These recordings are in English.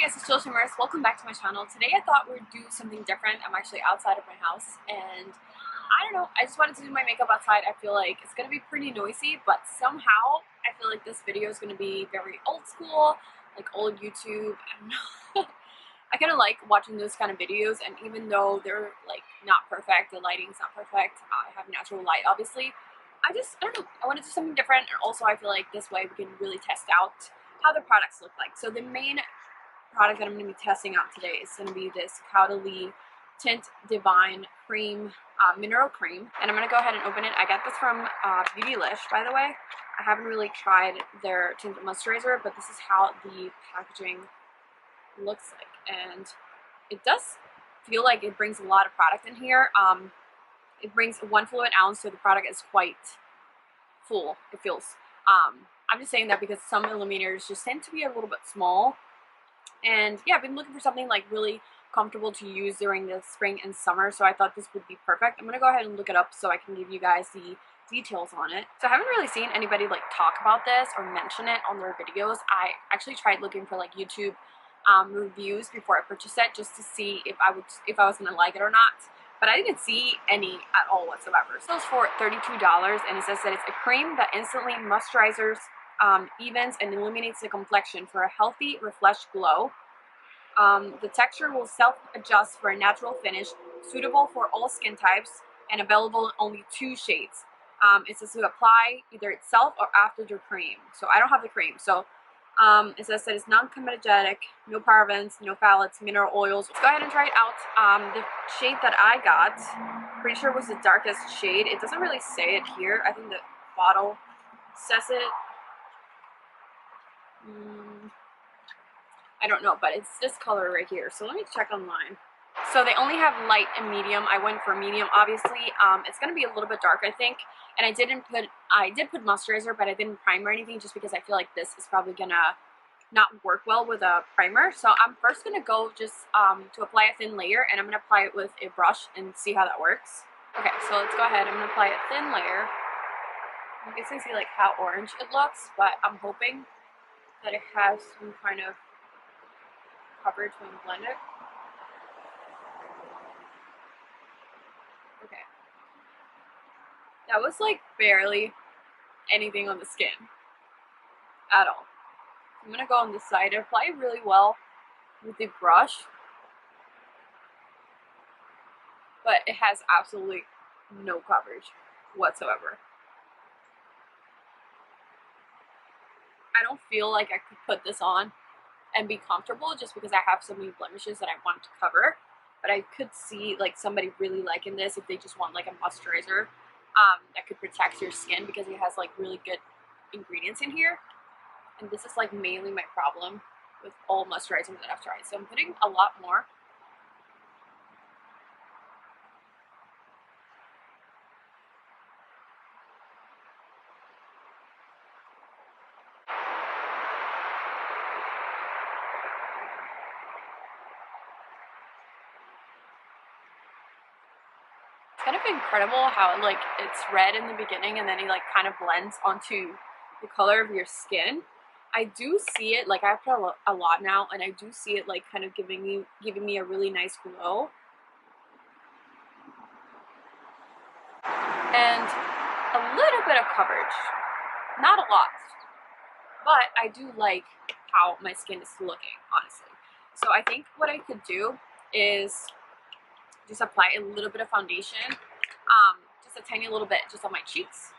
guys, it's Sheila Shimmers. Welcome back to my channel. Today I thought we'd do something different. I'm actually outside of my house and I don't know, I just wanted to do my makeup outside. I feel like it's going to be pretty noisy, but somehow I feel like this video is going to be very old school, like old YouTube. I don't know. I kind of like watching those kind of videos, and even though they're like not perfect, the lighting's not perfect, I have natural light obviously, I don't know, I want to do something different. And also I feel like this way we can really test out how the products look like. So the main product that I'm going to be testing out today is going to be this Caudalie Tint Divine Cream, Mineral Cream. And I'm going to go ahead and open it. I got this from Beautylish, by the way. I haven't really tried their tint moisturizer, but this is how the packaging looks like. And it does feel like it brings a lot of product in here. It brings 1 fluid ounce, so the product is quite full, it feels. I'm just saying that because some illuminators just tend to be a little bit small. And yeah, I've been looking for something like really comfortable to use during the spring and summer, so I thought this would be perfect. I'm gonna go ahead and look it up so I can give you guys the details on it. So I haven't really seen anybody like talk about this or mention it on their videos. I actually tried looking for like YouTube reviews before I purchased it, just to see if I was gonna like it or not. But I didn't see any at all whatsoever. So it's for $32, and it says that it's a cream that instantly moisturizes, evens and illuminates the complexion for a healthy, refreshed glow. The texture will self-adjust for a natural finish, suitable for all skin types, and available in only 2 shades. It says to apply either itself or after your cream. So I don't have the cream. So it says that it's non-comedogenic, no parabens, no phthalates, mineral oils. Let's go ahead and try it out. The shade that I got, pretty sure was the darkest shade. It doesn't really say it here. I think the bottle says it. I don't know, but it's this color right here. So let me check online. So they only have light and medium. I went for medium, obviously. It's gonna be a little bit dark, I think. And I did put moisturizer, but I didn't primer or anything, just because I feel like this is probably gonna not work well with a primer. So I'm first gonna go just to apply a thin layer, and I'm gonna apply it with a brush and see how that works. Okay, so let's go ahead. I'm gonna apply a thin layer. You guys can see like how orange it looks, but I'm hoping that it has some kind of coverage when you blend it. Okay. That was like barely anything on the skin at all. I'm gonna go on this side and apply it really well with the brush, but it has absolutely no coverage whatsoever. I don't feel like I could put this on and be comfortable, just because I have so many blemishes that I want to cover. But I could see like somebody really liking this if they just want like a moisturizer that could protect your skin, because it has like really good ingredients in here. And this is like mainly my problem with all moisturizers that I've tried. So I'm putting a lot more. Kind of incredible how like it's red in the beginning and then it like kind of blends onto the color of your skin. I do see it, like I've put a lot now, and I do see it like kind of giving me a really nice glow. And a little bit of coverage. Not a lot. But I do like how my skin is looking, honestly. So I think what I could do is just apply a little bit of foundation, just a tiny little bit, just on my cheeks.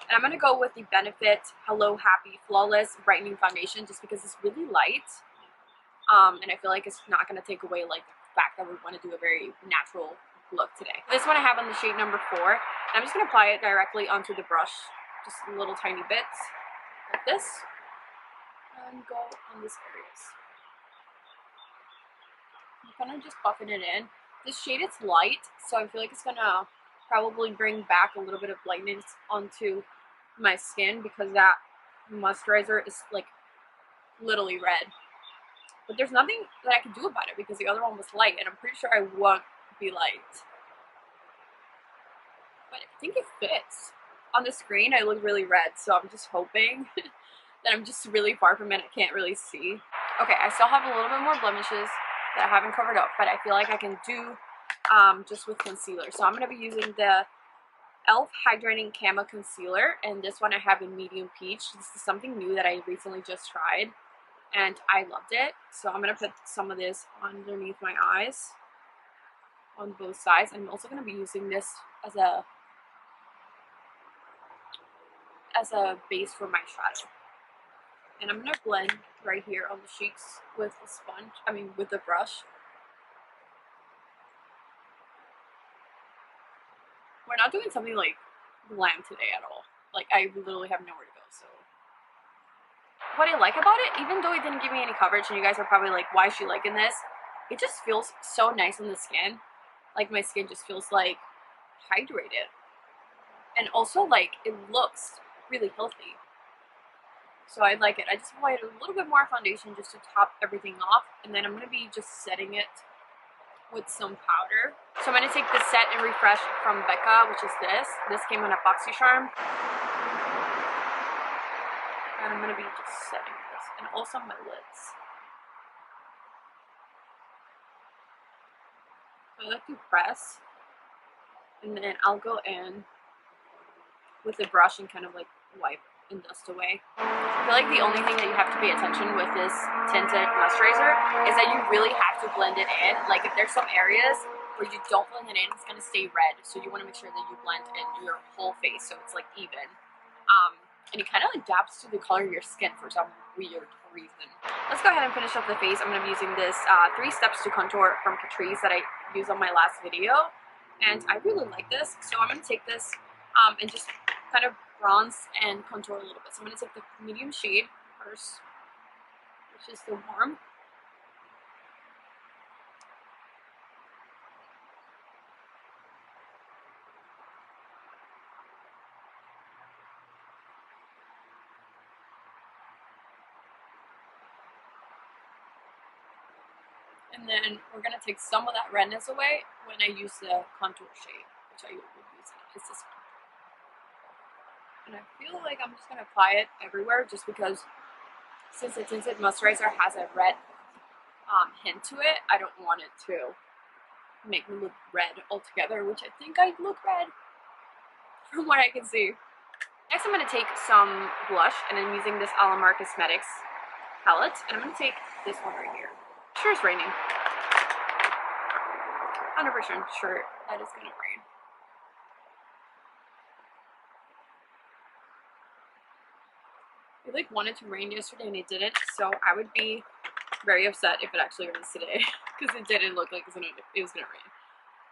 And I'm going to go with the Benefit Hello Happy Flawless Brightening Foundation, just because it's really light. And I feel like it's not going to take away like the fact that we want to do a very natural look today. This one I have on the shade number 4. And I'm just going to apply it directly onto the brush, just little tiny bits, like this. And go on these areas. I'm kind of just buffing it in. This shade is light, so I feel like it's gonna probably bring back a little bit of lightness onto my skin, because that moisturizer is like literally red. But there's nothing that I can do about it, because the other one was light, and I'm pretty sure I won't be light. But I think it fits. On the screen I look really red, so I'm just hoping that I'm just really far from it, I can't really see. Okay, I still have a little bit more blemishes that I haven't covered up, but I feel like I can do just with concealer. So I'm going to be using the e.l.f. Hydrating Camo Concealer, and this one I have in medium peach. This is something new that I recently just tried, and I loved it. So I'm going to put some of this underneath my eyes on both sides. I'm also going to be using this as a base for my shadow. And I'm going to blend right here on the cheeks with the sponge, with the brush. We're not doing something like glam today at all. Like, I literally have nowhere to go, so. What I like about it, even though it didn't give me any coverage, and you guys are probably like, why is she liking this? It just feels so nice on the skin. Like, my skin just feels like hydrated. And also, like, it looks really healthy. So I like it. I just applied a little bit more foundation just to top everything off, and then I'm going to be just setting it with some powder. So I'm going to take the Set and Refresh from Becca, which is this. This came in a BoxyCharm. And I'm going to be just setting this, and also my lids. So I like to press, and then I'll go in with the brush and kind of like wipe and dust away. I feel like the only thing that you have to pay attention with this tinted moisturizer is that you really have to blend it in. Like, if there's some areas where you don't blend it in, it's going to stay red. So you want to make sure that you blend in your whole face so it's like even. And it kind of adapts to the color of your skin for some weird reason. Let's go ahead and finish up the face. I'm going to be using this 3 Steps to Contour from Catrice that I used on my last video. And I really like this. So I'm going to take this and just kind of bronze and contour a little bit. So I'm going to take the medium shade first, which is the warm. And then we're going to take some of that redness away when I use the contour shade, which I will be using. It's this one. And I feel like I'm just going to apply it everywhere just because since the tinted moisturizer has a red hint to it, I don't want it to make me look red altogether, which I think I look red from what I can see. Next I'm going to take some blush, and I'm using this Alamar Cosmetics palette, and I'm going to take this one right here. Sure, it's raining. 100% sure that it's going to rain. It like wanted to rain yesterday and it didn't, so I would be very upset if it actually rains today because it didn't look like it was gonna rain.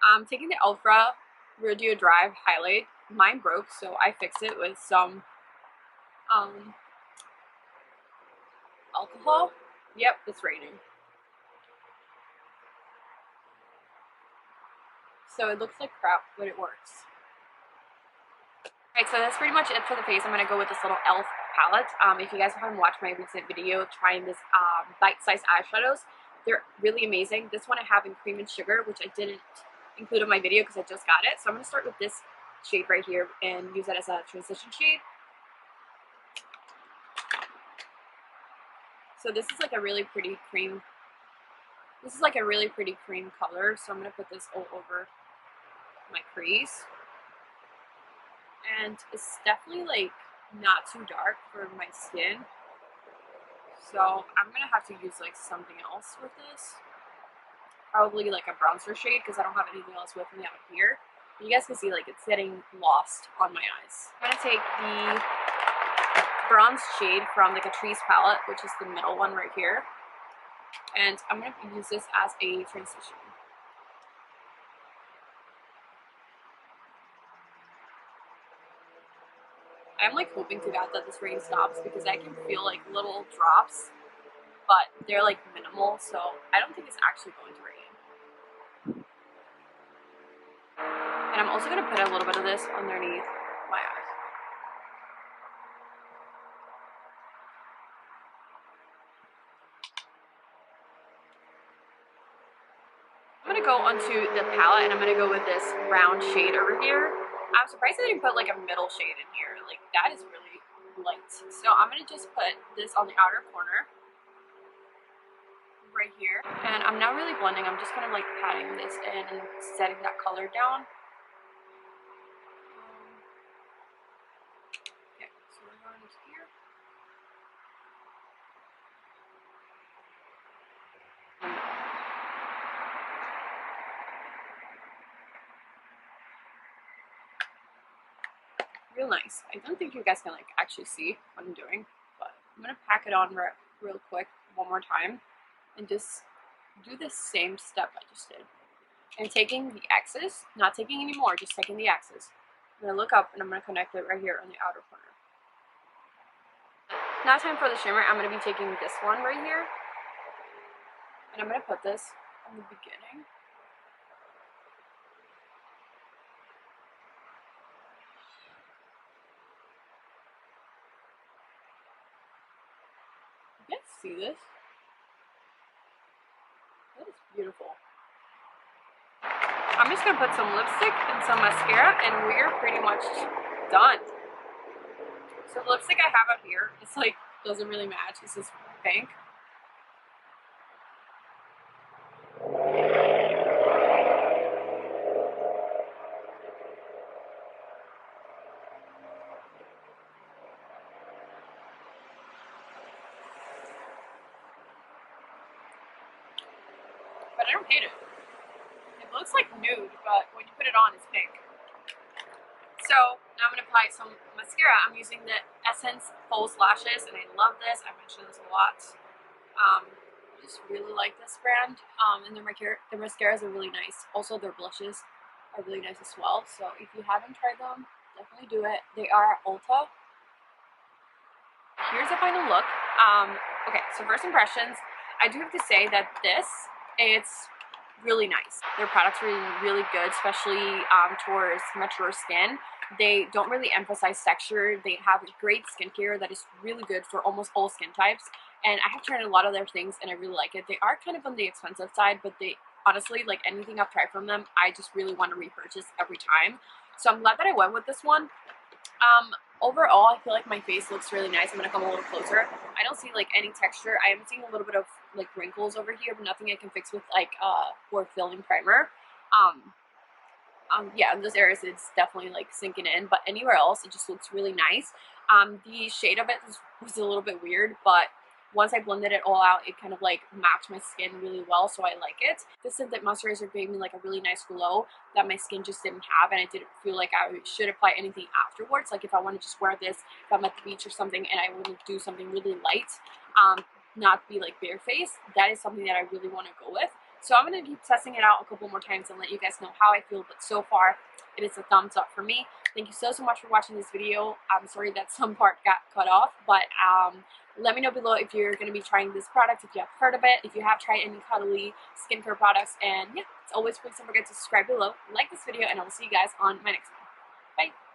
I'm taking the Ultra Rodeo Drive highlight. Mine broke, so I fixed it with some alcohol. Yep, it's raining. So it looks like crap, but it works. Alright, so that's pretty much it for the face. I'm going to go with this little e.l.f. palette. If you guys haven't watched my recent video trying this bite-sized eyeshadows, they're really amazing. This one I have in Cream and Sugar, which I didn't include in my video because I just got it. So I'm going to start with this shade right here and use it as a transition shade. So this is like a really pretty cream. This is like a really pretty cream color. So I'm going to put this all over my crease. And it's definitely like not too dark for my skin, so I'm gonna have to use like something else with this, probably like a bronzer shade because I don't have anything else with me out here. You guys can see like it's getting lost on my eyes. I'm gonna take the bronze shade from the Catrice palette, which is the middle one right here, and I'm gonna use this as a transition. I'm like hoping to God that this rain stops because I can feel like little drops, but they're like minimal, so I don't think it's actually going to rain. And I'm also going to put a little bit of this underneath my eyes. I'm going to go onto the palette and I'm going to go with this brown shade over here. I'm surprised they didn't put like a middle shade in here. Like, that is really light. So I'm going to just put this on the outer corner. right here. And I'm not really blending, I'm just kind of like patting this in and setting that color down. Okay, so we're going to here. Real nice. I don't think you guys can like actually see what I'm doing, but I'm gonna pack it on real quick one more time and just do the same step I just did. And taking the X's, not taking any more, just taking the X's. I'm gonna look up and I'm gonna connect it right here on the outer corner. Now time for the shimmer. I'm gonna be taking this one right here, and I'm gonna put this in the beginning. You guys see this? That is beautiful. I'm just gonna put some lipstick and some mascara, and we're pretty much done. So the lipstick I have up here, it's like doesn't really match. It's just pink. But I don't hate it. It looks like nude, but when you put it on, it's pink. So now I'm going to apply some mascara. I'm using the Essence False Lashes, and I love this. I mentioned this a lot. I just really like this brand, and their mascaras are really nice. Also, their blushes are really nice as well. So if you haven't tried them, definitely do it. They are at Ulta. Here's the final look. Okay, so first impressions. I do have to say that it's really nice. Their products are really good, especially towards mature skin. They don't really emphasize texture. They have great skincare that is really good for almost all skin types. And I have tried a lot of their things and I really like it. They are kind of on the expensive side, but they honestly, like anything I've tried from them, I just really want to repurchase every time. So I'm glad that I went with this one. Overall, I feel like my face looks really nice. I'm going to come a little closer. I don't see like any texture. I am seeing a little bit of like wrinkles over here, but nothing I can fix with like pore filling primer. Yeah, in those areas it's definitely like sinking in, but anywhere else it just looks really nice. The shade of it was a little bit weird, but once I blended it all out, it kind of like matched my skin really well, so I like it. This Synthetic Moisturizer gave me like a really nice glow that my skin just didn't have, and I didn't feel like I should apply anything afterwards. Like if I want to just wear this, if I'm at the beach or something and I want to do something really light, not be like bare face, that is something that I really want to go with. So I'm going to keep testing it out a couple more times and let you guys know how I feel, but so far it is a thumbs up for me. Thank you so much for watching this video. I'm sorry that some part got cut off, but let me know below if you're going to be trying this product, if you have heard of it, if you have tried any caudalie skincare products, and yeah, as always, please don't forget to subscribe below, like this video, and I will see you guys on my next one. Bye!